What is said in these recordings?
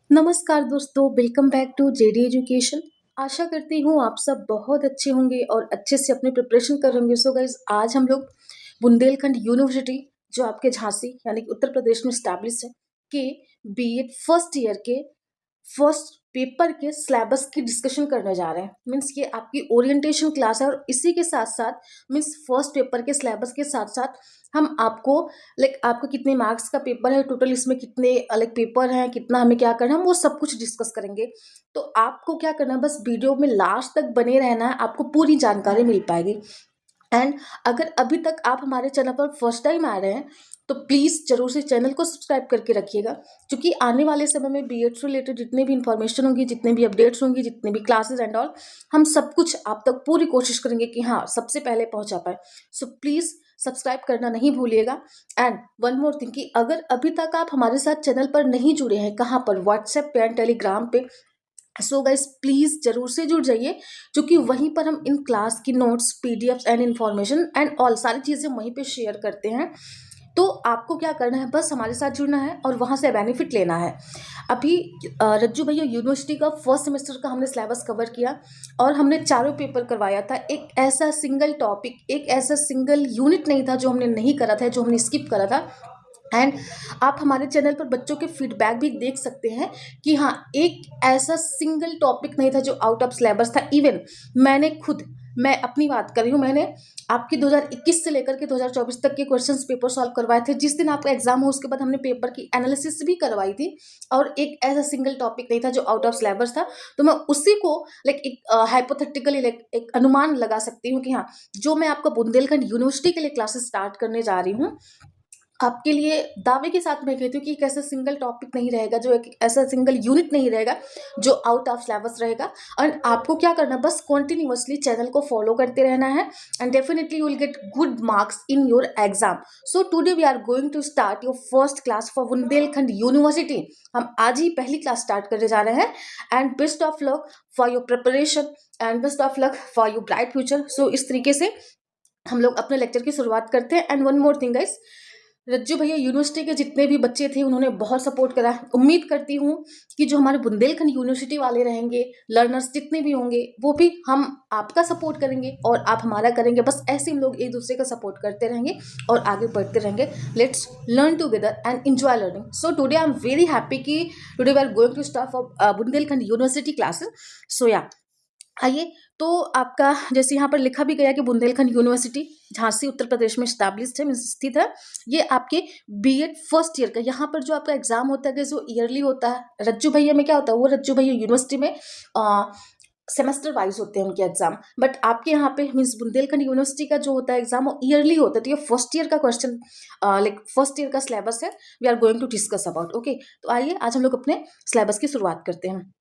नमस्कार दोस्तों, welcome back to JD education. आशा करती हूँ आप सब बहुत अच्छे होंगे और अच्छे से अपनी प्रिपरेशन कर होंगे। सो गाइज, आज हम लोग बुंदेलखंड यूनिवर्सिटी जो आपके झांसी यानी कि उत्तर प्रदेश में स्टैब्लिश है के बीएड फर्स्ट ईयर के फर्स्ट पेपर के सिलेबस की डिस्कशन करने जा रहे हैं। मीन्स ये आपकी ओरिएंटेशन क्लास है और इसी के साथ साथ मीन्स फर्स्ट पेपर के सिलेबस के साथ साथ हम आपको आपको कितने मार्क्स का पेपर है, टोटल इसमें कितने पेपर हैं, कितना हमें क्या करना है, हम वो सब कुछ डिस्कस करेंगे। तो आपको क्या करना है, बस वीडियो में लास्ट तक बने रहना है, आपको पूरी जानकारी मिल पाएगी। एंड अगर अभी तक आप हमारे चैनल पर फर्स्ट टाइम आ रहे हैं तो प्लीज़ जरूर से चैनल को सब्सक्राइब करके रखिएगा, क्योंकि आने वाले समय में बीएड से रिलेटेड जितने भी इंफॉर्मेशन होंगी, जितने भी अपडेट्स होंगी, जितने भी क्लासेस एंड ऑल, हम सब कुछ आप तक पूरी कोशिश करेंगे कि हाँ सबसे पहले पहुंचा पाए। सो प्लीज़ सब्सक्राइब करना नहीं भूलिएगा। एंड वन मोर थिंग कि अगर अभी तक आप हमारे साथ चैनल पर नहीं जुड़े हैं, कहाँ पर, व्हाट्सएप पे एंड टेलीग्राम पे, सो गाइस प्लीज जरूर से जुड़ जाइए, क्योंकि वहीं पर हम इन क्लास की notes, PDF and information and all सारी चीज़ें वहीं पे शेयर करते हैं। तो आपको क्या करना है, बस हमारे साथ जुड़ना है और वहाँ से बेनिफिट लेना है। अभी रज्जू भैया यूनिवर्सिटी का फर्स्ट सेमेस्टर का हमने सिलेबस कवर किया और हमने चारों पेपर करवाया था। एक ऐसा सिंगल टॉपिक, एक ऐसा सिंगल यूनिट नहीं था जो हमने नहीं करा था, जो हमने स्किप करा था। एंड आप हमारे चैनल पर बच्चों के फीडबैक भी देख सकते हैं कि हाँ एक ऐसा सिंगल टॉपिक नहीं था जो आउट ऑफ सिलेबस था। इवन मैं अपनी बात कर रही हूँ, मैंने आपकी 2021 से लेकर के 2024 तक के क्वेश्चंस पेपर सॉल्व करवाए थे। जिस दिन आपका एग्जाम हो उसके बाद हमने पेपर की एनालिसिस भी करवाई थी और एक ऐसा सिंगल टॉपिक नहीं था जो आउट ऑफ सिलेबस था। तो मैं उसी को एक हाइपोथेटिकली एक अनुमान लगा सकती हूँ कि हाँ जो मैं आपको बुंदेलखंड यूनिवर्सिटी के लिए क्लासेस स्टार्ट करने जा रही हूँ, आपके लिए दावे के साथ मैं कहती हूँ कि एक ऐसा सिंगल टॉपिक नहीं रहेगा, जो एक ऐसा सिंगल यूनिट नहीं रहेगा जो आउट ऑफ सिलेबस रहेगा। और आपको क्या करना, बस कॉन्टिन्यूअसली चैनल को फॉलो करते रहना है and definitely you will get good marks in your exam. So today we are going to start your first class for Bundelkhand university. हम आज ही पहली क्लास स्टार्ट करने जा रहे हैं and best of luck for your preparation and best of luck for your bright future. So इस तरीके से हम लोग अपने लेक्चर की शुरुआत करते हैं। And one more thing guys, Rajju Bhaiya university के जितने भी बच्चे थे उन्होंने बहुत सपोर्ट करा। उम्मीद करती हूँ कि जो हमारे बुंदेलखंड यूनिवर्सिटी वाले रहेंगे, लर्नर्स जितने भी होंगे, वो भी हम आपका सपोर्ट करेंगे और आप हमारा करेंगे। बस ऐसे हम लोग एक दूसरे का सपोर्ट करते रहेंगे और आगे बढ़ते रहेंगे। Let's learn together and enjoy learning. So today I am very happy कि today we are going to start for Bundelkhand university classes. So या आइए, तो आपका जैसे यहाँ पर लिखा भी गया कि बुंदेलखंड यूनिवर्सिटी झांसी उत्तर प्रदेश में स्टैब्लिश्ड है, स्थित है। ये आपके बीएड फर्स्ट ईयर का, यहाँ पर जो आपका एग्जाम होता है जो ईयरली होता है, रज्जू भैया में क्या होता है, वो रज्जू भैया यूनिवर्सिटी में सेमेस्टर वाइज होते हैं उनके एग्जाम, बट आपके यहाँ पे मीन्स बुंदेलखंड यूनिवर्सिटी का जो होता है एग्जाम वो ईयरली होता है। तो ये फर्स्ट ईयर का क्वेश्चन फर्स्ट ईयर का सिलेबस है, we are going to discuss about. Okay, तो आइए आज हम लोग अपने सिलेबस की शुरुआत करते हैं।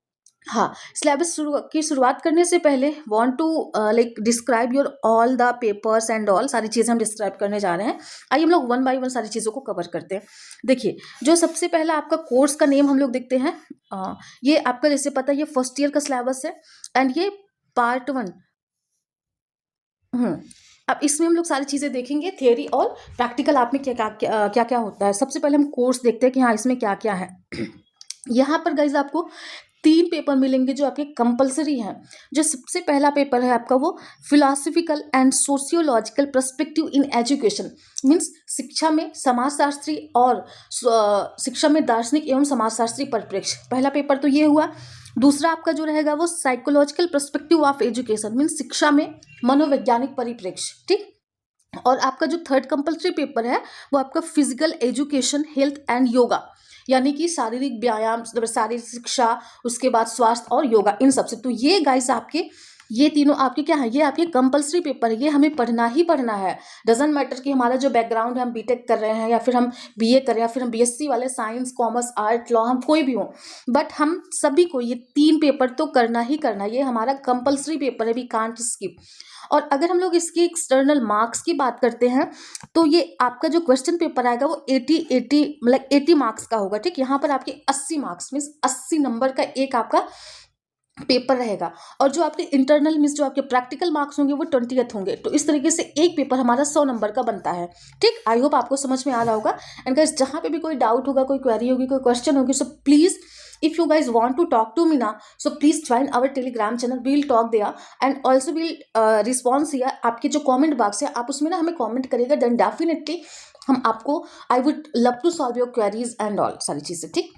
हाँ, सिलेबस की शुरुआत करने से पहले want to describe your all the papers and all, सारी चीज़ें हम डिस्क्राइब करने जा रहे हैं। आइए हम लोग वन बाय वन सारी चीज़ों को कवर करते हैं। देखिए, जो सबसे पहला आपका कोर्स का नेम हम लोग देखते हैं। ये आपका जैसे पता है ये फर्स्ट ईयर का सिलेबस है एंड ये पार्ट 1। अब इसमें हम लोग सारी चीज़ें देखेंगे, थियोरी और प्रैक्टिकल आप में क्या क्या होता है। सबसे पहले हम कोर्स देखते हैं कि हाँ इसमें क्या क्या है। यहाँ पर गाइज आपको 3 पेपर मिलेंगे जो आपके कंपलसरी हैं। जो सबसे पहला पेपर है आपका वो philosophical and sociological perspective in education, means शिक्षा में समाजशास्त्री और शिक्षा में दार्शनिक एवं समाजशास्त्री परिप्रेक्ष्य। पहला पेपर तो ये हुआ। दूसरा आपका जो रहेगा वो psychological perspective of education, means शिक्षा में मनोवैज्ञानिक परिप्रेक्ष्य, ठीक। और आपका जो थर्ड कंपलसरी पेपर है वो आपका physical education, health and yoga, यानी कि शारीरिक व्यायाम, शारीरिक शिक्षा, उसके बाद स्वास्थ्य और योगा, इन सबसे। तो ये गाइस आपके ये तीनों आपके क्या है, ये आपके कंपलसरी पेपर है, ये हमें पढ़ना ही पढ़ना है। डजेंट मैटर कि हमारा जो बैकग्राउंड है, हम बीटेक कर रहे हैं या फिर हम बीए कर रहे हैं या फिर हम बीएससी वाले, साइंस, कॉमर्स, आर्ट, लॉ, हम कोई भी हो, बट हम सभी को ये 3 पेपर तो करना ही करना। ये हमारा कंपलसरी पेपर है, वी कांट स्किप। और अगर हम लोग इसकी एक्सटर्नल मार्क्स की बात करते हैं तो ये आपका जो क्वेश्चन पेपर आएगा वो 80 मार्क्स का होगा, ठीक। यहाँ पर आपके 80 मार्क्स मीन्स 80 नंबर का एक आपका पेपर रहेगा। और जो आपके इंटरनल मीन्स जो आपके प्रैक्टिकल मार्क्स होंगे वो 20th होंगे। तो इस तरीके से एक पेपर हमारा 100 नंबर का बनता है, ठीक। आई होप आपको समझ में आ रहा होगा। एंड गाइस, जहाँ पे भी कोई डाउट होगा, कोई क्वेरी होगी, कोई क्वेश्चन होगी, so please if you guys want to talk to me now, so please join our telegram channel, we will talk there and also we'll response here. आपके जो comment box है आप उसमें ना हमें comment करेगा, then definitely हम आपको I would love to solve your queries and all सारी चीज़ें, ठीक।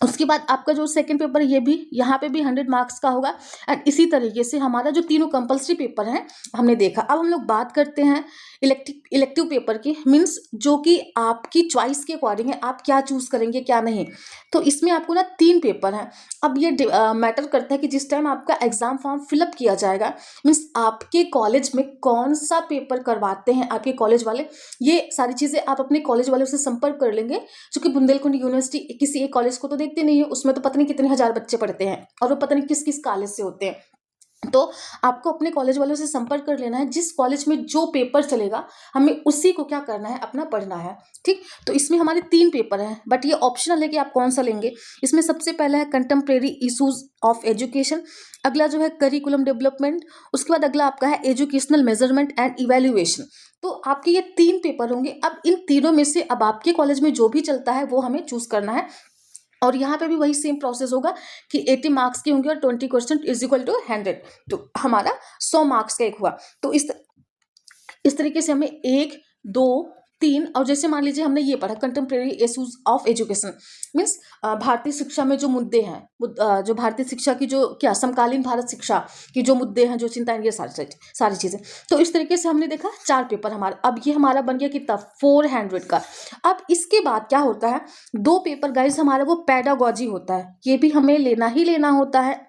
उसके बाद आपका जो सेकंड पेपर ये भी यहाँ पे भी 100 मार्क्स का होगा एंड इसी तरीके से हमारा जो तीनों कंपलसरी पेपर हैं हमने देखा। अब हम लोग बात करते हैं इलेक्टिव पेपर की, मीन्स जो कि आपकी चॉइस के अकॉर्डिंग है, आप क्या चूज करेंगे क्या नहीं। तो इसमें आपको ना 3 पेपर हैं। अब ये मैटर करता है कि जिस टाइम आपका एग्जाम फॉर्म फिलअप किया जाएगा, मीन्स आपके कॉलेज में कौन सा पेपर करवाते हैं आपके कॉलेज वाले, ये सारी चीज़ें आप अपने कॉलेज वालों से संपर्क कर लेंगे। क्योंकि बुंदेलखंड यूनिवर्सिटी किसी एक कॉलेज को तो देखते नहीं है, उसमें तो पता नहीं कितने हजार बच्चे पढ़ते हैं और वो पता नहीं किस किस कॉलेज से होते हैं। तो आपको अपने कॉलेज वालों से संपर्क कर लेना है, जिस कॉलेज में जो पेपर चलेगा हमें उसी को क्या करना है, अपना पढ़ना है, ठीक। तो इसमें हमारे 3 पेपर हैं, बट ये ऑप्शनल है कि आप कौन सा लेंगे। इसमें सबसे पहला है कंटेम्प्रेरी इशूज ऑफ एजुकेशन, अगला जो है करिकुलम डेवलपमेंट, उसके बाद अगला आपका है एजुकेशनल मेजरमेंट एंड इवेल्युएशन। तो आपके ये 3 पेपर होंगे। अब इन तीनों में से अब आपके कॉलेज में जो भी चलता है वो हमें चूज करना है। और यहाँ पे भी वही सेम प्रोसेस होगा कि 80 मार्क्स के होंगे और 20% इज इक्वल टू 100, तो हमारा 100 मार्क्स का एक हुआ। तो इस तरीके से हमें 1 2 3 और जैसे मान लीजिए हमने ये पढ़ा contemporary issues of education, means भारतीय शिक्षा में जो मुद्दे हैं, जो भारतीय शिक्षा की जो क्या समकालीन भारत शिक्षा की जो मुद्दे हैं, जो चिंताएं, ये सारी चीज़ें। तो इस तरीके से हमने देखा 4 पेपर हमारा। अब ये हमारा बन गया कितना, 400 का। अब इसके बाद क्या होता है, 2 पेपर गाइज हमारा वो पेडागोजी होता है, ये भी हमें लेना ही लेना होता है।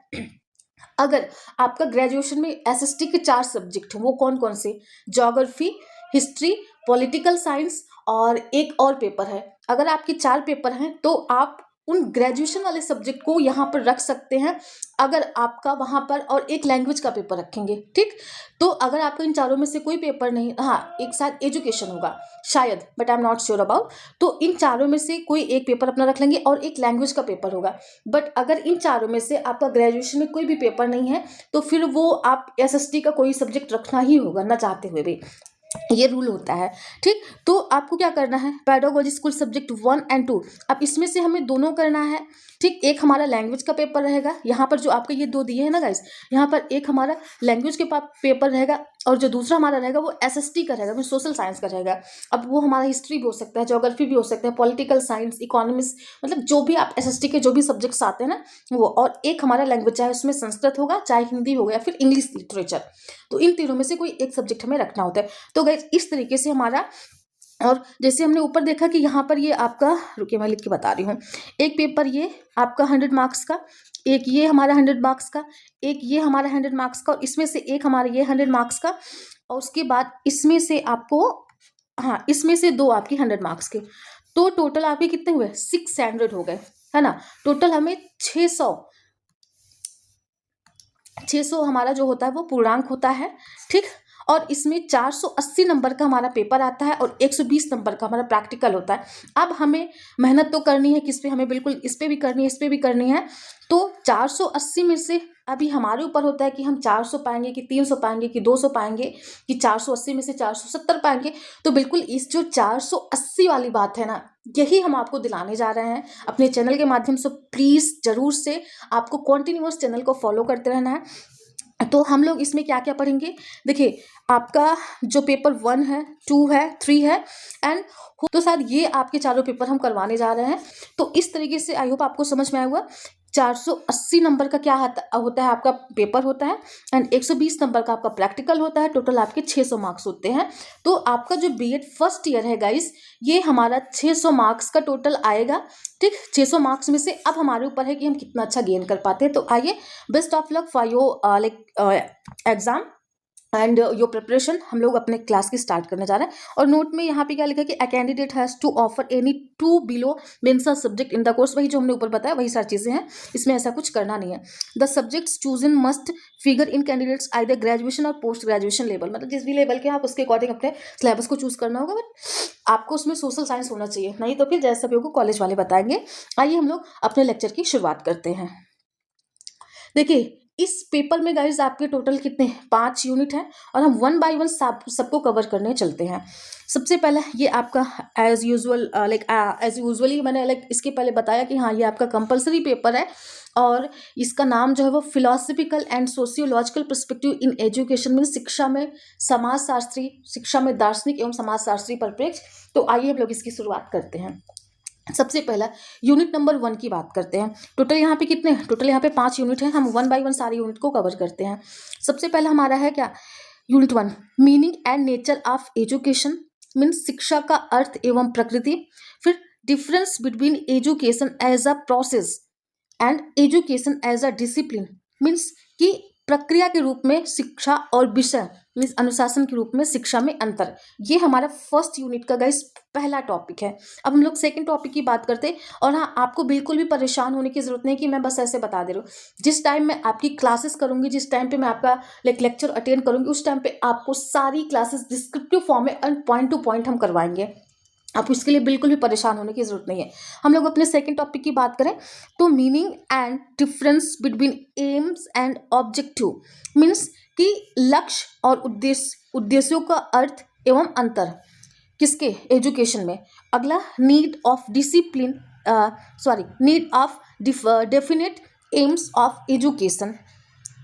अगर आपका ग्रेजुएशन में एसएसटी के 4 सब्जेक्ट हैं, वो कौन कौन से, ज्योग्राफी, हिस्ट्री, पॉलिटिकल साइंस और एक और पेपर है। अगर आपके 4 पेपर हैं तो आप उन ग्रेजुएशन वाले सब्जेक्ट को यहाँ पर रख सकते हैं, अगर आपका वहाँ पर, और एक लैंग्वेज का पेपर रखेंगे, ठीक। तो अगर आपका इन चारों में से कोई पेपर नहीं, हाँ एक साथ एजुकेशन होगा शायद, but I am not sure about, तो इन चारों में से कोई एक पेपर अपना रख लेंगे और एक लैंग्वेज का पेपर होगा। बट अगर इन चारों में से आपका ग्रेजुएशन में कोई भी पेपर नहीं है तो फिर वो आप एसएसटी का कोई सब्जेक्ट रखना ही होगा, ना चाहते हुए भी, ये रूल होता है, ठीक। तो आपको क्या करना है, पेडागोजी स्कूल सब्जेक्ट 1 और 2, अब इसमें से हमें दोनों करना है, ठीक। एक हमारा लैंग्वेज का पेपर रहेगा, यहाँ पर जो आपके ये 2 दिए हैं ना गाइस, यहाँ पर एक हमारा लैंग्वेज के पेपर रहेगा और जो दूसरा हमारा रहेगा वो एसएसटी का रहेगा, सोशल साइंस का रहेगा। अब वो हमारा हिस्ट्री भी हो सकता है, ज्योग्राफी भी हो सकता है, पॉलिटिकल साइंस, इकोनॉमिक्स, मतलब जो भी आप एसएसटी के जो भी सब्जेक्ट्स आते हैं ना वो। और एक हमारा लैंग्वेज, चाहे उसमें संस्कृत होगा, चाहे हिंदी होगा, या फिर इंग्लिश लिटरेचर। तो इन तीनों में से कोई एक सब्जेक्ट हमें रखना होता है। तो गाइस इस तरीके से हमारा, और जैसे हमने ऊपर देखा कि यहाँ पर ये आपका, रुकिए मैं लिख के बता रही हूँ, एक पेपर ये आपका 100 मार्क्स का, एक ये हमारा 100 मार्क्स का, एक ये हमारा 100 मार्क्स का, और इसमें से एक हमारा ये 100 मार्क्स का, और उसके बाद इसमें से आपको, हाँ इसमें से 2 आपकी 100 मार्क्स के। तो टोटल आपके कितने हुए, 600 हो गए, है ना। टोटल हमें 600 हमारा जो होता है वो पूर्णांक होता है, ठीक। और इसमें 480 नंबर का हमारा पेपर आता है और 120 नंबर का हमारा प्रैक्टिकल होता है। अब हमें मेहनत तो करनी है, किस पे, हमें बिल्कुल इस पे भी करनी है, इस पे भी करनी है। तो 480 में से अभी हमारे ऊपर होता है कि हम 400 पाएंगे कि 300 पाएंगे कि 200 पाएंगे कि 480 में से 470 पाएंगे। तो बिल्कुल इस जो 480 वाली बात है ना, यही हम आपको दिलाने जा रहे हैं अपने चैनल के माध्यम से। प्लीज़ जरूर से आपको कंटिन्यूअस चैनल को फॉलो करते रहना है। तो हम लोग इसमें क्या क्या पढ़ेंगे, देखिए आपका जो पेपर 1 है, 2 है, 3 है एंड, तो शायद ये आपके चारों पेपर हम करवाने जा रहे हैं। तो इस तरीके से आई होप आपको समझ में आया होगा। 480 नंबर का क्या होता है, आपका पेपर होता है एंड 120 नंबर का आपका प्रैक्टिकल होता है। टोटल आपके 600 मार्क्स होते हैं। तो आपका जो बीएड फर्स्ट ईयर है गाइस, ये हमारा 600 मार्क्स का टोटल आएगा, ठीक। 600 मार्क्स में से अब हमारे ऊपर है कि हम कितना अच्छा गेन कर पाते हैं। तो आइए, best of luck for your exam and your preparation. हम लोग अपने क्लास की स्टार्ट करने जा रहे हैं। और नोट में यहाँ पे क्या लिखा है कि a candidate has to offer any 2 below mention subject in the course, वही जो हमने ऊपर बताया वही सारी चीज़ें हैं, इसमें ऐसा कुछ करना नहीं है। The subjects chosen must figure in candidates either graduation और पोस्ट ग्रेजुएशन लेवल, मतलब जिस भी लेवल के आप उसके अकॉर्डिंग अपने सिलेबस को चूज करना होगा। बट आपको उसमें सोशल साइंस होना चाहिए, नहीं तो फिर जैसा भी होगा कॉलेज वाले बताएंगे। आइए हम लोग अपने लेक्चर की शुरुआत करते हैं। देखिए इस पेपर में गाइज आपके टोटल कितने 5 यूनिट हैं और हम वन बाय वन सबको कवर करने चलते हैं। सबसे पहला ये आपका एज यूजुअल एज यूजुअली मैंने इसके पहले बताया कि हाँ ये आपका कंपलसरी पेपर है और इसका नाम जो है वो philosophical and sociological perspective in education में शिक्षा में समाजशास्त्री, शिक्षा में दार्शनिक एवं समाजशास्त्री परिप्रेक्ष्य। तो आइए हम लोग इसकी शुरुआत करते हैं। सबसे पहला यूनिट नंबर 1 की बात करते हैं। टोटल यहाँ पे कितने, टोटल यहाँ पे 5 यूनिट हैं, हम वन बाय वन सारे यूनिट को कवर करते हैं। सबसे पहला हमारा है क्या, unit 1 meaning and nature of education, means शिक्षा का अर्थ एवं प्रकृति। फिर difference between education as a process and education as a discipline, means कि प्रक्रिया के रूप में शिक्षा और विषय मीन्स अनुशासन के रूप में शिक्षा में अंतर। ये हमारा फर्स्ट यूनिट का गाइस पहला टॉपिक है। अब हम लोग सेकंड टॉपिक की बात करते हैं। और हाँ, आपको बिल्कुल भी परेशान होने की जरूरत नहीं कि मैं बस ऐसे बता दे रही हूँ। जिस टाइम मैं आपकी क्लासेस करूंगी, जिस टाइम पे मैं आपका लेक्चर अटेंड करूंगी, उस टाइम पे आपको सारी क्लासेस डिस्क्रिप्टिव फॉर्म में एंड पॉइंट टू पॉइंट हम करवाएंगे। आप इसके लिए बिल्कुल भी परेशान होने की जरूरत नहीं है। हम लोग अपने सेकंड टॉपिक की बात करें तो meaning and difference between AIIMS and objective, means कि लक्ष्य और उद्देश्यों का अर्थ एवं अंतर किसके, एजुकेशन में। अगला need of discipline need of definite aims of education,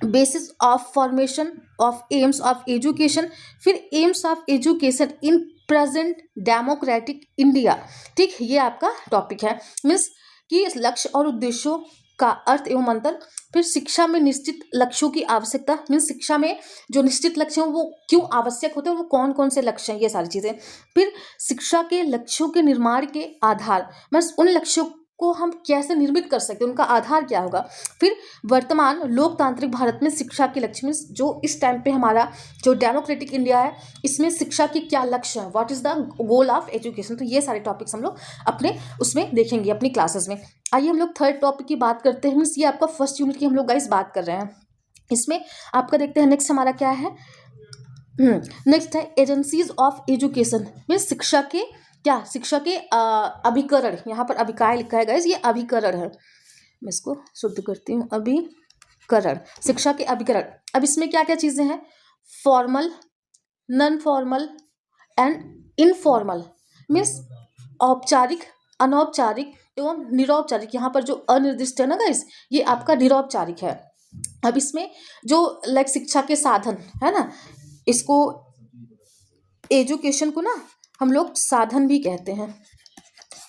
basis of formation of aims of education. फिर aims of education in present democratic India. ठीक, ये आपका टॉपिक है, मीन्स कि लक्ष्य और उद्देश्यों का अर्थ एवं अंतर। फिर शिक्षा में निश्चित लक्ष्यों की आवश्यकता, मीन्स शिक्षा में जो निश्चित लक्ष्य हैं वो क्यों आवश्यक होते हैं, वो कौन कौन से लक्ष्य हैं, ये सारी चीजें। फिर शिक्षा के लक्ष्यों के निर्माण के आधार, मीन्स उन लक्ष्यों को हम कैसे निर्मित कर सकते हैं, उनका आधार क्या होगा। फिर वर्तमान लोकतांत्रिक भारत में शिक्षा के लक्ष्य, मीन्स जो इस टाइम पे हमारा जो डेमोक्रेटिक इंडिया है इसमें शिक्षा की क्या लक्ष्य है, what is the goal of education. तो ये सारे टॉपिक्स हम लोग अपने उसमें देखेंगे अपनी क्लासेस में। आइए हम लोग थर्ड टॉपिक की बात करते हैं। मीन्स ये आपका फर्स्ट यूनिट की हम लोग गाइस बात कर रहे हैं। इसमें आपका देखते हैं नेक्स्ट हमारा क्या है। नेक्स्ट है एजेंसीज ऑफ एजुकेशन, मीन्स शिक्षा के क्या, शिक्षा के अभिकरण। यहाँ पर अभिकाय लिखा है गाइस, ये अभिकरण है, मैं इसको शुद्ध करती हूँ। अभिकरण, शिक्षा के अभिकरण। अब इसमें क्या क्या चीजें हैं, formal, non formal and informal, means औपचारिक, अनौपचारिक एवं निरौपचारिक। यहाँ पर जो अनिर्दिष्ट है ना गाइस, ये आपका निरौपचारिक है। अब इसमें जो शिक्षा के साधन है ना, इसको एजुकेशन को ना हम लोग साधन भी कहते हैं।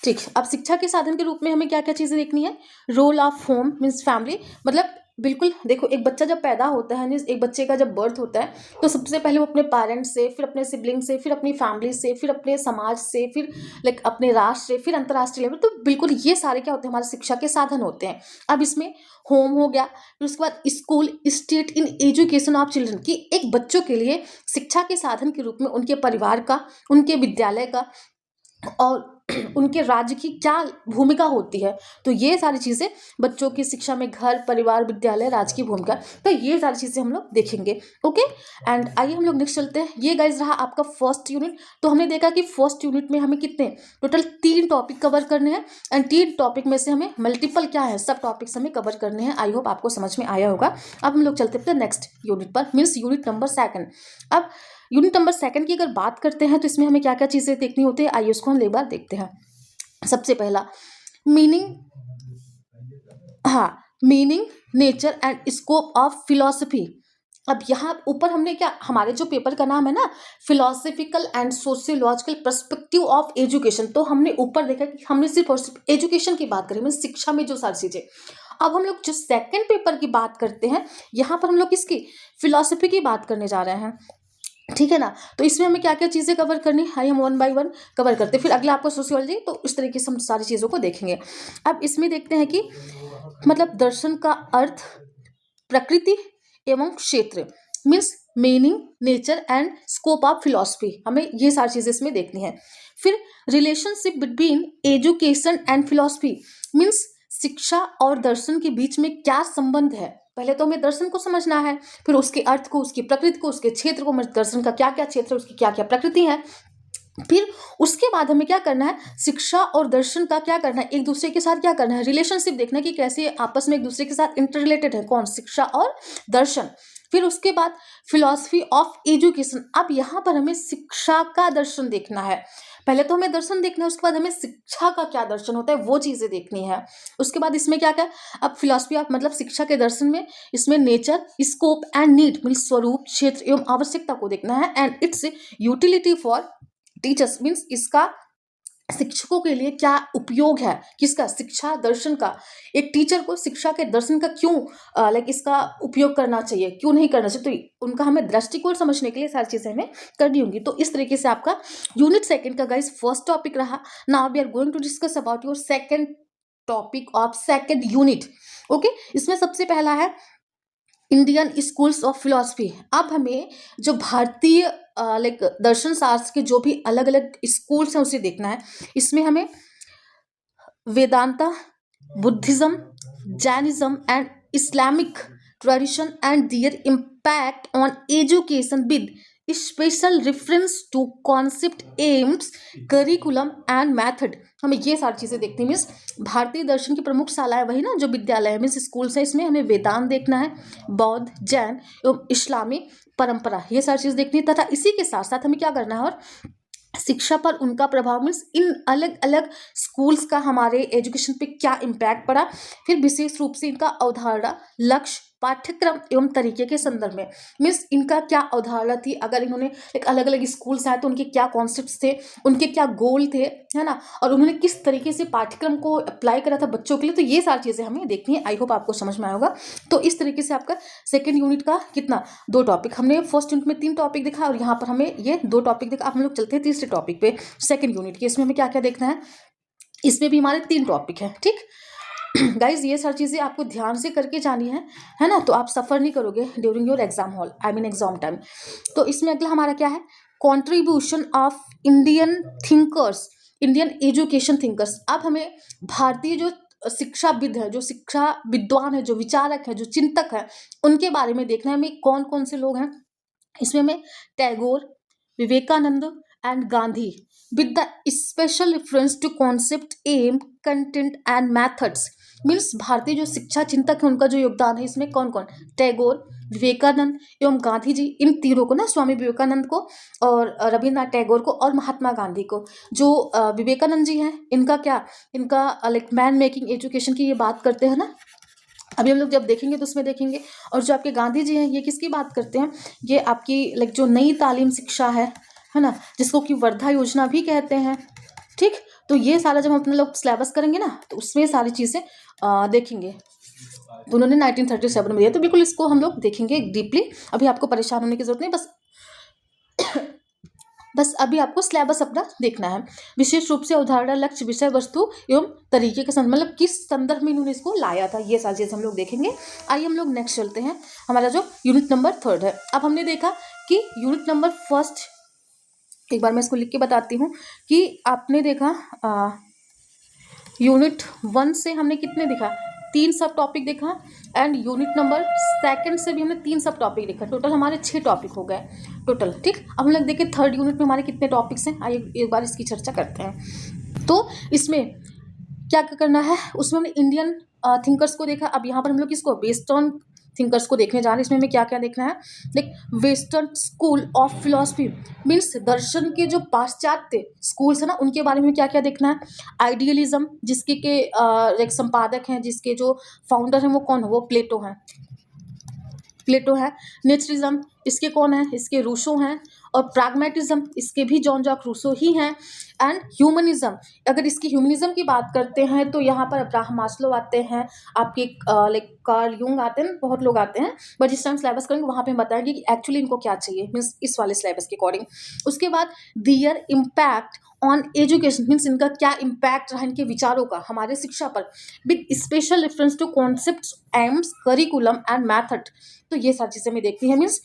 ठीक, अब शिक्षा के साधन के रूप में हमें क्या क्या चीजें देखनी है। Role of home means family, मतलब बिल्कुल देखो, एक बच्चा जब पैदा होता है, एक बच्चे का जब बर्थ होता है तो सबसे पहले वो अपने पेरेंट्स से, फिर अपने सिबलिंग से, फिर अपनी फैमिली से, फिर अपने समाज से, फिर अपने राष्ट्र से, फिर अंतर्राष्ट्रीय लेवल। तो बिल्कुल ये सारे क्या होते हैं, हमारे शिक्षा के साधन होते हैं। अब इसमें होम हो गया, फिर उसके बाद school, state in education of children, कि एक बच्चों के लिए शिक्षा के साधन के रूप में उनके परिवार का, उनके विद्यालय का और उनके राज्य की क्या भूमिका होती है। तो ये सारी चीजें बच्चों की शिक्षा में घर, परिवार, विद्यालय, राज्य की भूमिका, तो ये सारी चीजें हम लोग देखेंगे। ओके, एंड आइए हम लोग नेक्स्ट चलते हैं। ये गाइज रहा आपका फर्स्ट यूनिट। तो हमने देखा कि फर्स्ट यूनिट में हमें कितने टोटल 3 टॉपिक कवर करने हैं एंड 3 टॉपिक में से हमें मल्टीपल क्या है, सब टॉपिक्स हमें कवर करने हैं। आई होप आपको समझ में आया होगा। अब हम लोग चलते हैं नेक्स्ट यूनिट पर, मीन्स यूनिट नंबर 2। अब यूनिट नंबर 2 की अगर बात करते हैं तो इसमें हमें क्या क्या चीजें देखनी होती है, आइए उसको हम एक बार देखते हैं। सबसे पहला मीनिंग, हाँ, meaning, nature and scope of philosophy. अब यहाँ ऊपर हमने क्या, हमारे जो पेपर का नाम है ना philosophical and sociological perspective of education, तो हमने ऊपर देखा कि हमने सिर्फ एजुकेशन की बात करी, मतलब शिक्षा में जो सारी चीजें। अब हम लोग जो सेकंड पेपर की बात करते हैं, यहाँ पर हम लोग किसकी, फिलॉसफी की बात करने जा रहे हैं। ठीक है ना, तो इसमें हमें क्या क्या चीजें कवर करनी है, हम वन बाय वन कवर करते हैं। फिर अगला आपको सोशियोलॉजी, तो इस तरीके से हम सारी चीजों को देखेंगे। अब इसमें देखते हैं कि मतलब दर्शन का अर्थ, प्रकृति एवं क्षेत्र, means meaning, nature and scope of philosophy, हमें ये सारी चीजें इसमें देखनी है। फिर relationship between education and philosophy, means शिक्षा और दर्शन के बीच में क्या संबंध है। पहले तो हमें दर्शन को समझना है, फिर उसके अर्थ को, उसकी प्रकृति को, उसके क्षेत्र को, दर्शन का क्या क्या क्षेत्र है, उसकी क्या क्या प्रकृति है। फिर उसके बाद हमें क्या करना है, शिक्षा और दर्शन का क्या करना है, एक दूसरे के साथ क्या करना है, रिलेशनशिप देखना है कि कैसे आपस में एक दूसरे के साथ इंटर रिलेटेड है, कौन, शिक्षा और दर्शन। फिर उसके बाद फिलॉसफी ऑफ एजुकेशन। अब यहाँ पर हमें शिक्षा का दर्शन देखना है, पहले तो हमें दर्शन देखना है, उसके बाद हमें शिक्षा का क्या दर्शन होता है वो चीजें देखनी है। उसके बाद इसमें क्या क्या, अब फिलॉसफी ऑफ मतलब शिक्षा के दर्शन में इसमें nature, scope and need mean स्वरूप, क्षेत्र एवं आवश्यकता को देखना है, and it's utility for teachers means इसका शिक्षकों के लिए क्या उपयोग है, किसका, शिक्षा दर्शन का। एक टीचर को शिक्षा के दर्शन का क्यों इसका उपयोग करना चाहिए, क्यों नहीं करना चाहिए, तो उनका हमें दृष्टिकोण समझने के लिए सारी चीजें हमें करनी होंगी। तो इस तरीके से आपका यूनिट सेकंड का गाइस फर्स्ट टॉपिक रहा। Now we are going to discuss about your second topic of second unit. Okay, इसमें सबसे पहला है इंडियन स्कूल्स ऑफ फिलॉसफी। अब हमें जो भारतीय दर्शन शास्त्र के जो भी अलग अलग स्कूल्स हैं उसे देखना है। इसमें हमें Vedanta, Buddhism, Jainism and Islamic tradition and their impact on education with special reference to concept, aims, curriculum and method, हमें ये सारी चीजें देखनी है। मीन्स भारतीय दर्शन की प्रमुख शालाएं वही ना जो विद्यालय है, मीन्स स्कूल्स है, इसमें हमें वेदांत देखना है, बौद्ध, जैन एवं इस्लामी परंपरा, ये सारी चीज देखनी है। तथा इसी के साथ साथ हमें क्या करना है, और शिक्षा पर उनका प्रभाव मीन्स इन अलग अलग स्कूल्स का हमारे एजुकेशन पे क्या इम्पैक्ट पड़ा। फिर विशेष रूप से इनका अवधारणा, लक्ष्य, पाठ्यक्रम एवं तरीके के संदर्भ में, मीन्स इनका क्या अवधारणा थी, अगर इन्होंने एक अलग अलग स्कूल्स आए तो उनके क्या कॉन्सेप्ट्स थे, उनके क्या गोल थे, है ना, और उन्होंने किस तरीके से पाठ्यक्रम को अप्लाई करा था बच्चों के लिए। तो ये सारी चीजें हमें देखनी है। आई होप आपको समझ में आएगा। तो इस तरीके से आपका सेकेंड यूनिट का कितना, 2 टॉपिक, हमने फर्स्ट यूनिट में 3 टॉपिक देखा और यहाँ पर हमें ये 2 टॉपिक देखा। अब हम लोग चलते हैं तीसरे टॉपिक पे, सेकेंड यूनिट के। इसमें हमें क्या क्या देखना है, इसमें भी हमारे 3 टॉपिक है। ठीक गाइज, ये सारी चीजें आपको ध्यान से करके जानी है ना, तो आप सफर नहीं करोगे during your exam hall, I mean exam time. तो इसमें अगला हमारा क्या है, contribution of Indian thinkers, Indian education thinkers. अब हमें भारतीय जो शिक्षाविद है, जो शिक्षा विद्वान है, जो विचारक है, जो चिंतक है, उनके बारे में देखना है हमें, कौन कौन से लोग हैं। इसमें हमें Tagore, Vivekananda and Gandhi with the special reference to concept, aim, content and methods। Means भारतीय जो शिक्षा चिंतक है उनका जो योगदान है इसमें कौन कौन, टैगोर, विवेकानंद एवं गांधी जी, इन तीनों को ना, स्वामी विवेकानंद को और रविन्द्रनाथ टैगोर को और महात्मा गांधी को। जो विवेकानंद जी हैं इनका क्या, इनका मैन मेकिंग एजुकेशन की ये बात करते हैं ना, अभी हम लोग जब देखेंगे तो उसमें देखेंगे। और जो आपके गांधी जी हैं ये किसकी बात करते हैं, ये आपकी जो नई तालीम शिक्षा है ना, जिसको कि वर्धा योजना भी कहते हैं। ठीक, तो ये सारा जब हम अपने लोग सिलेबस करेंगे ना तो उसमें सारी चीजें देखेंगे। तो उन्होंने 1937 में दिया, तो बिल्कुल इसको हम लोग देखेंगे डीपली। अभी आपको परेशान होने की जरूरत नहीं, बस अभी आपको सिलेबस अपना देखना है। विशेष रूप से अवधारणा, लक्ष्य, विषय वस्तु एवं तरीके के संदर्भ, मतलब किस संदर्भ में इन्होंने इसको लाया था, ये सारी चीजें हम लोग देखेंगे। आइए हम लोग नेक्स्ट चलते हैं, हमारा जो यूनिट नंबर 3 है। अब हमने देखा कि यूनिट नंबर 1, एक बार मैं इसको लिख के बताती हूँ कि आपने देखा यूनिट 1 से हमने कितने देखा, 3 सब टॉपिक देखा, एंड यूनिट नंबर 2 से भी हमने 3 सब टॉपिक देखा। टोटल हमारे 6 टॉपिक हो गए टोटल। ठीक, अब हम लोग देखें थर्ड यूनिट में हमारे कितने टॉपिक्स हैं, आइए एक बार इसकी चर्चा करते हैं। तो इसमें क्या करना है, उसमें हमने इंडियन थिंकर्स को देखा। अब यहाँ पर हम लोग किसको, वेस्टर्न थिंकर्स को देखने जा रहे हैं। इसमें हमें क्या क्या देखना है, like western school of philosophy means दर्शन के जो पाश्चात्य स्कूल्स है ना उनके बारे में क्या क्या देखना है। आइडियलिज्म, जिसके के एक संपादक हैं, जिसके जो फाउंडर हैं वो कौन है, वो प्लेटो हैं, प्लेटो है। नेचरिज्म, इसके कौन है, इसके रूसो हैं। और प्राग्मेटिज्म, इसके भी जॉन जॉक रूसो ही हैं। एंड ह्यूमनिज्म, अगर इसकी ह्यूमनिज्म की बात करते हैं तो यहाँ पर अब्राहम मास्लो आते हैं, आपके कार्ल यूंग आते हैं, बहुत लोग आते हैं। बट जिस टाइम सिलेबस करेंगे वहाँ पे हम बताएंगे कि एक्चुअली इनको क्या चाहिए, मीन्स इस वाले सिलेबस के अकॉर्डिंग। उसके बाद दियर इम्पैक्ट ऑन एजुकेशन, मीन्स इनका क्या इम्पैक्ट रहा, इनके विचारों का हमारे शिक्षा पर, with special reference to concept, aims, curriculum and method. तो ये सारी चीजें हमें देखनी है। मीन्स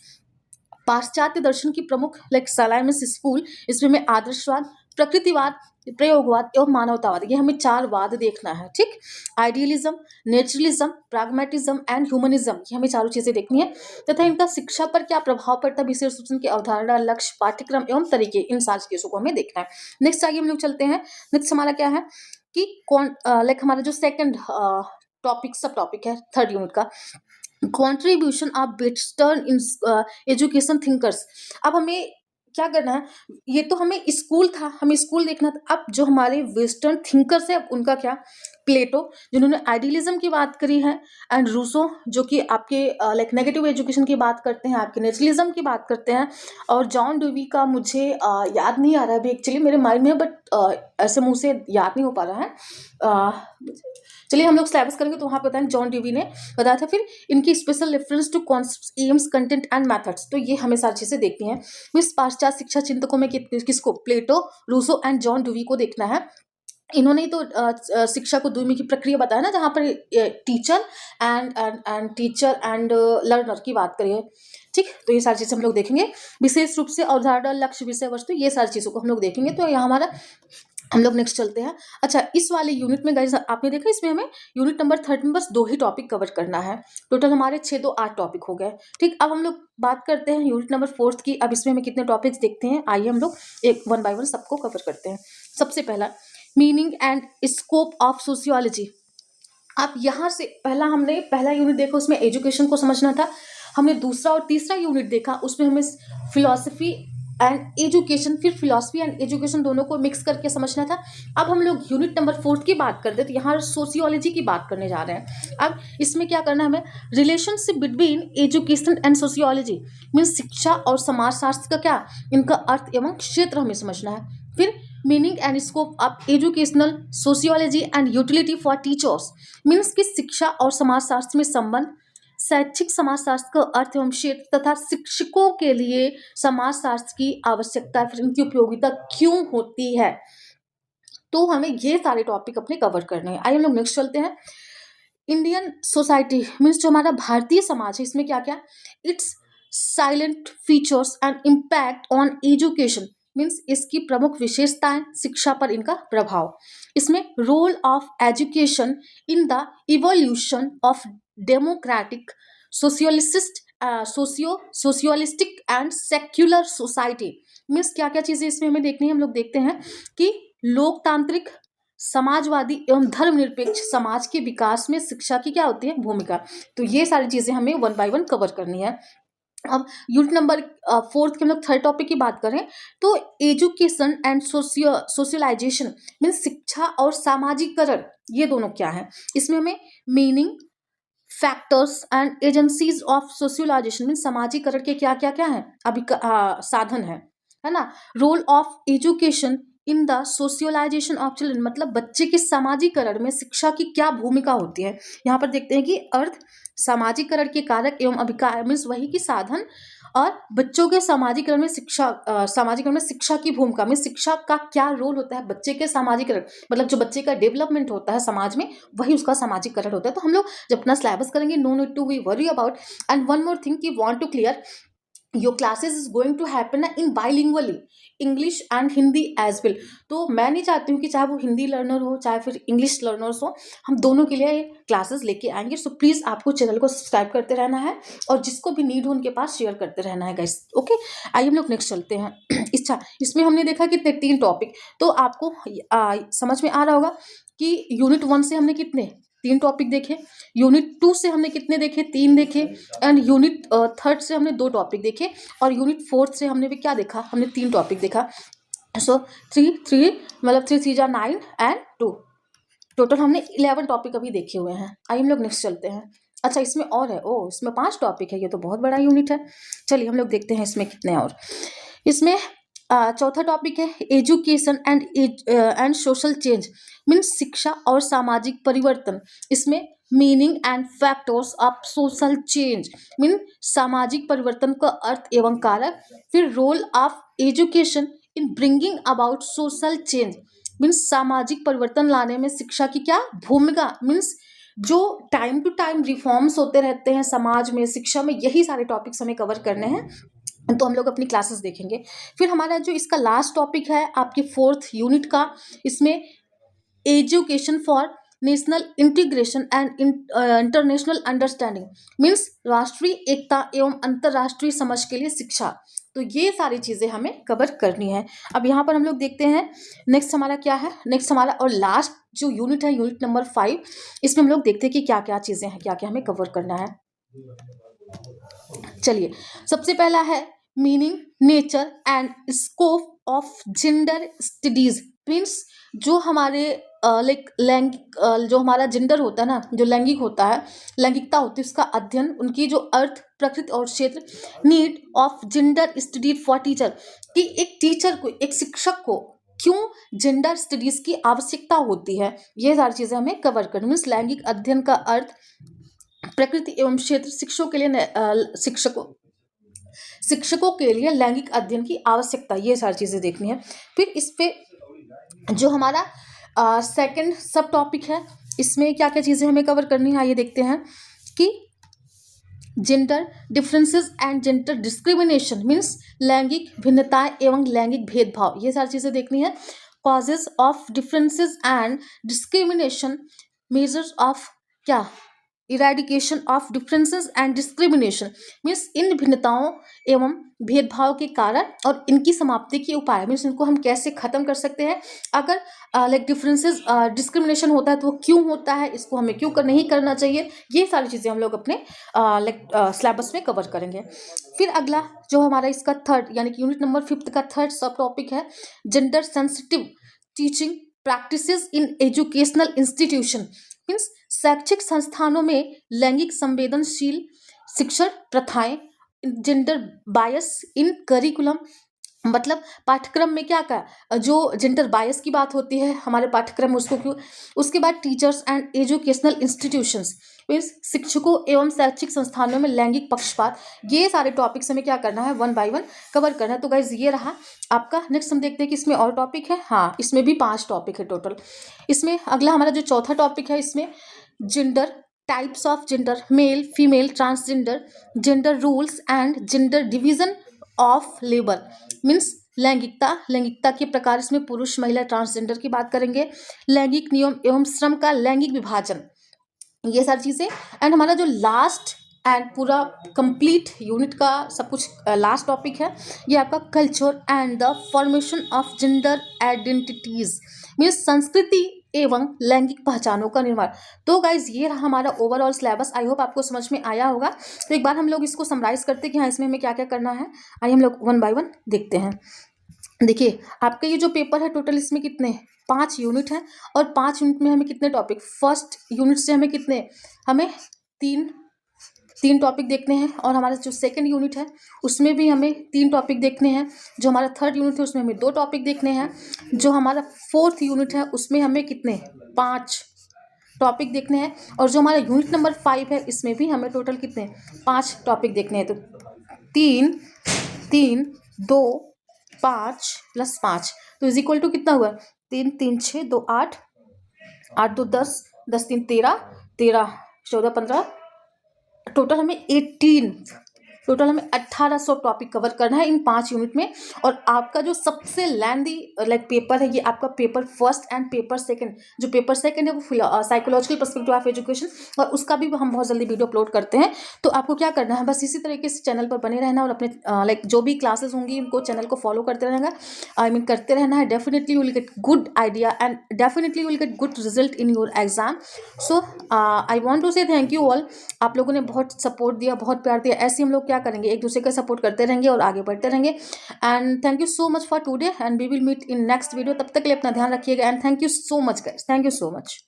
पाश्चात्य दर्शन की प्रमुख शालाएं मीन्स स्कूल, इसमें हमें आदर्शवाद, प्रकृतिवाद, प्रयोगवाद एवं मानवतावाद, ये हमें 4 वाद देखना है, ठीक। Idealism, naturalism, pragmatism and humanism, ये हमें चारों चीजें देखनी है तथा इनका शिक्षा पर क्या प्रभाव पड़ता है, विशेष रूप से इनकी अवधारणा, लक्ष्य, पाठ्यक्रम एवं तरीके, इन सारी चीजों को हमें देखना है। नेक्स्ट आगे हम लोग चलते हैं। नेक्स्ट हमारा क्या है कि कौन लाइक हमारा जो सेकंड टॉपिक सब टॉपिक है थर्ड यूनिट का, contribution of western education thinkers. अब हमें क्या करना है, ये तो हमें स्कूल था, हमें स्कूल देखना था। अब जो हमारे वेस्टर्न थिंकर्स है उनका क्या, प्लेटो जिन्होंने आइडियलिज्म की बात करी है, एंड रूसो जो कि आपके लाइक नेगेटिव एजुकेशन की बात करते हैं, आपके नेचुरलिज्म की बात करते हैं, और जॉन डूवी का मुझे याद नहीं आ रहा है अभी, एक्चुअली मेरे माइंड में, बट ऐसे मुंह से याद नहीं हो पा रहा है। चलिए हम लोग सिलेबस करेंगे तो वहाँ पे बताएंगे जॉन डूवी ने बताया था। फिर इनकी special reference to concepts, aims, content and methods, तो ये हमें सारी चीजें देखनी है। इस पाश्चात्य शिक्षा चिंतकों में किसको, प्लेटो, रूसो एंड जॉन डूवी को देखना है। इन्होंने ही तो शिक्षा को दुई में की प्रक्रिया बताया ना, जहाँ पर टीचर एंड लर्नर की बात करिए, ठीक। तो ये सारी चीजें हम लोग देखेंगे, विशेष रूप से अवधारणा, लक्ष्य, विषय वस्तु, ये सारी चीजों को हम लोग देखेंगे। तो यहाँ हमारा हम लोग नेक्स्ट चलते हैं। अच्छा, इस वाले यूनिट में गाइस आपने देखा, इसमें हमें यूनिट नंबर 3 में बस 2 ही टॉपिक कवर करना है। टोटल हमारे 6 2 8 टॉपिक हो गए, ठीक। अब हम लोग बात करते हैं यूनिट नंबर 4 की। अब इसमें हमें कितने टॉपिक्स देखते हैं, आइए हम लोग एक 1 बाय 1 सबको कवर करते हैं। सबसे पहला, meaning and scope of sociology. अब यहाँ से पहला यूनिट देखा, उसमें एजुकेशन को समझना था। हमने दूसरा और तीसरा यूनिट देखा, उसमें हमें फिलॉसफी एंड एजुकेशन, फिर फिलॉसफी एंड एजुकेशन दोनों को मिक्स करके समझना था। अब हम लोग यूनिट नंबर 4 की बात करते हैं, तो यहाँ सोशियोलॉजी की बात करने जा रहे हैं। अब इसमें क्या करना है हमें, relationship between education and sociology, means शिक्षा और समाजशास्त्र का क्या, इनका अर्थ एवं क्षेत्र हमें समझना है। फिर meaning and scope of educational sociology and utility for teachers, means कि शिक्षा और समाजशास्त्र में संबंध, शैक्षिक समाजशास्त्र का अर्थ एवं क्षेत्र तथा शिक्षकों के लिए समाजशास्त्र की आवश्यकता, फिर इनकी उपयोगिता क्यों होती है। तो हमें ये सारे टॉपिक अपने कवर करने हैं। आइए हम लोग नेक्स्ट चलते हैं। इंडियन सोसाइटी, मीन्स जो हमारा भारतीय समाज है, इसमें क्या क्या, its silent features and impact on education, means इसकी प्रमुख विशेषताएं, शिक्षा पर इनका प्रभाव। इसमें role of education in the evolution of democratic, socialist, socialistic and secular society, means क्या क्या चीजें इसमें हमें देखनी है। हम लोग देखते हैं कि लोकतांत्रिक, समाजवादी एवं धर्मनिरपेक्ष समाज के विकास में शिक्षा की क्या होती है, भूमिका। तो ये सारी चीजें हमें 1 बाय 1 कवर करनी है। अब यूनिट नंबर 4 के हम लोग थर्ड टॉपिक की बात करें, तो एजुकेशन एंड सोशलाइजेशन, मीन्स शिक्षा और सामाजिकरण, ये दोनों क्या है। इसमें हमें meaning, factors and agencies of socialisation, means सामाजिकरण के क्या क्या क्या है, अभी साधन है ना। Role of education in the socialisation of children, मतलब बच्चे के सामाजिकरण में शिक्षा की क्या भूमिका होती है। यहाँ पर देखते हैं कि अर्थ, सामाजिकरण के कारक एवं अभिकार, मीन्स वही की साधन, और बच्चों के सामाजिकरण में सामाजिकरण में शिक्षा की भूमिका, मीन्स शिक्षा का क्या रोल होता है बच्चे के सामाजिकरण, मतलब जो बच्चे का डेवलपमेंट होता है समाज में, वही उसका सामाजिकरण होता है। तो हम लोग जब अपना सिलेबस करेंगे, no need to we worry about. And one more thing कि want to clear, your classes is going to happen in bilingually, English and Hindi as well. तो मैं नहीं चाहती हूँ कि चाहे वो हिंदी लर्नर हो चाहे फिर इंग्लिश लर्नर्स हो, हम दोनों के लिए क्लासेस लेके आएंगे। सो प्लीज़ आपको चैनल को सब्सक्राइब करते रहना है, और जिसको भी नीड हो उनके पास शेयर करते रहना है गाइस, ओके। आइए हम लोग नेक्स्ट चलते हैं। अच्छा, इसमें हमने देखा कि 3 टॉपिक, तो आपको समझ में आ रहा होगा कि यूनिट 1 से हमने कितने 3 टॉपिक देखे, यूनिट 2 से हमने कितने देखे, 3 देखे, एंड यूनिट 3 से हमने 2 टॉपिक देखे, और यूनिट 4 से हमने भी क्या देखा, हमने 3 टॉपिक देखा। सो 3 मतलब 3 3 जा 9 एंड 2, टोटल हमने 11 टॉपिक अभी देखे हुए हैं। आइए हम लोग नेक्स्ट चलते हैं। अच्छा, इसमें और है, इसमें 5 टॉपिक है, ये तो बहुत बड़ा यूनिट है। चलिए हम लोग देखते हैं इसमें कितने और। इसमें चौथा टॉपिक है education and social change, means शिक्षा और सामाजिक परिवर्तन। इसमें meaning and factors of social change, mean सामाजिक परिवर्तन का अर्थ एवं कारक। फिर role of education in bringing about social change, means सामाजिक परिवर्तन लाने में शिक्षा की क्या भूमिका, मीन्स जो टाइम टू टाइम रिफॉर्म्स होते रहते हैं समाज में, शिक्षा में, यही सारे टॉपिक्स हमें कवर करने हैं। तो हम लोग अपनी क्लासेस देखेंगे। फिर हमारा जो इसका लास्ट टॉपिक है आपकी 4th यूनिट का, इसमें education for national integration and international understanding means राष्ट्रीय एकता एवं अंतर्राष्ट्रीय समझ के लिए शिक्षा। तो ये सारी चीज़ें हमें कवर करनी है। अब यहाँ पर हम लोग देखते हैं नेक्स्ट हमारा क्या है। नेक्स्ट हमारा और लास्ट जो यूनिट है यूनिट नंबर 5, इसमें हम लोग देखते हैं कि क्या क्या चीज़ें हैं, क्या क्या हमें कवर करना है। चलिए, सबसे पहला है meaning, nature and scope of gender studies means जो हमारे लैंगिक जो हमारा जेंडर होता है ना, जो लैंगिक होता है, लैंगिकता होती है, उसका अध्ययन, उनकी जो अर्थ, प्रकृति और क्षेत्र। Need of gender studies for teacher कि एक टीचर को, एक शिक्षक को क्यों जेंडर स्टडीज की आवश्यकता होती है, ये सारी चीजें हमें कवर करनी। मीन्स लैंगिक अध्ययन का अर्थ, प्रकृति एवं क्षेत्र, शिक्षकों के लिए लैंगिक अध्ययन की आवश्यकता, ये सारी चीजें देखनी है। फिर इस पे जो हमारा सेकंड सब टॉपिक है, इसमें क्या क्या चीजें हमें कवर करनी है, आइए देखते हैं कि gender differences and gender discrimination means लैंगिक भिन्नताएं एवं लैंगिक भेदभाव, ये सारी चीजें देखनी है। Causes of differences and discrimination, measures of क्या, eradication of differences and discrimination means इन भिन्नताओं एवं भेदभाव के कारण और इनकी समाप्ति के उपाय, मीन्स इनको हम कैसे खत्म कर सकते हैं। अगर लाइक डिफरेंसेस डिस्क्रिमिनेशन होता है तो वो क्यों होता है, इसको हमें क्यों नहीं करना चाहिए, ये सारी चीज़ें हम लोग अपने सिलेबस में कवर करेंगे। फिर अगला जो हमारा इसका थर्ड यानी कि यूनिट नंबर 5 का थर्ड सब टॉपिक है gender sensitive teaching practices in educational institution means शैक्षिक संस्थानों में लैंगिक संवेदनशील शिक्षण प्रथाएं, जेंडर बायस इन करिकुलम, मतलब पाठ्यक्रम में क्या क्या जो जेंडर बायस की बात होती है हमारे पाठ्यक्रम में, उसको क्यों। उसके बाद teachers and educational institutions means शिक्षकों एवं शैक्षिक संस्थानों में लैंगिक पक्षपात, ये सारे टॉपिक्स हमें क्या करना है, 1 बाय 1 कवर करना है। तो गाइज ये रहा आपका। नेक्स्ट हम देखते हैं कि इसमें और टॉपिक है, हाँ इसमें भी 5 टॉपिक है टोटल। इसमें अगला हमारा जो चौथा टॉपिक है, इसमें gender, types of gender, male female transgender, gender rules and gender division of labour means लैंगिकता के प्रकार, इसमें पुरुष महिला ट्रांसजेंडर की बात करेंगे। लैंगिक नियम एवं श्रम का लैंगिक विभाजन, ये सारी चीजें। एंड हमारा जो लास्ट एंड पूरा कंप्लीट यूनिट का सब कुछ लास्ट टॉपिक है, ये आपका culture and the formation of gender identities means संस्कृति एवं लैंगिक पहचानों का निर्माण। तो गाइज ये रहा हमारा ओवरऑल सिलेबस। आई होप आपको समझ में आया होगा। तो एक बार हम लोग इसको समराइज करते हैं कि हाँ इसमें हमें क्या क्या करना है। आइए हम लोग 1 बाय 1 देखते हैं। देखिए आपका ये जो पेपर है टोटल इसमें कितने 5 यूनिट हैं और 5 यूनिट में हमें कितने टॉपिक, फर्स्ट यूनिट से हमें कितने, हमें तीन टॉपिक देखने हैं और हमारा जो सेकंड यूनिट है उसमें भी हमें 3 टॉपिक देखने हैं। जो हमारा थर्ड यूनिट है उसमें हमें 2 टॉपिक देखने हैं। जो हमारा 4th यूनिट है उसमें हमें कितने 5 टॉपिक देखने हैं और जो हमारा यूनिट नंबर 5 है इसमें भी हमें टोटल कितने 5 टॉपिक देखने हैं। तो 3 2 5 + 5 तो इज इक्वल टू कितना हुआ 3 3 6 2 8 8 2 10 10 3 13 13 14 15 टोटल हमें 1800 टॉपिक कवर करना है इन 5 यूनिट में। और आपका जो सबसे लेंदी लाइक पेपर है ये आपका paper first and paper second. जो पेपर सेकंड है वो साइकोलॉजिकल पर्सपेक्टिव ऑफ एजुकेशन और उसका भी हम बहुत जल्दी वीडियो अपलोड करते हैं। तो आपको क्या करना है बस इसी तरीके से चैनल पर बने रहना और अपने लाइक जो भी क्लासेस होंगी उनको चैनल को फॉलो करते रहना, करते रहना है। Definitely you will get good idea and definitely you will get good result in your exam. So I want to say thank you all. आप लोगों ने बहुत सपोर्ट दिया, बहुत प्यार दिया। ऐसे हम लोग क्या करेंगे एक दूसरे का सपोर्ट करते रहेंगे और आगे बढ़ते रहेंगे। And thank you so much for today and we will meet in next video. तब तक के लिए अपना ध्यान रखिएगा and thank you so much guys, thank you so much.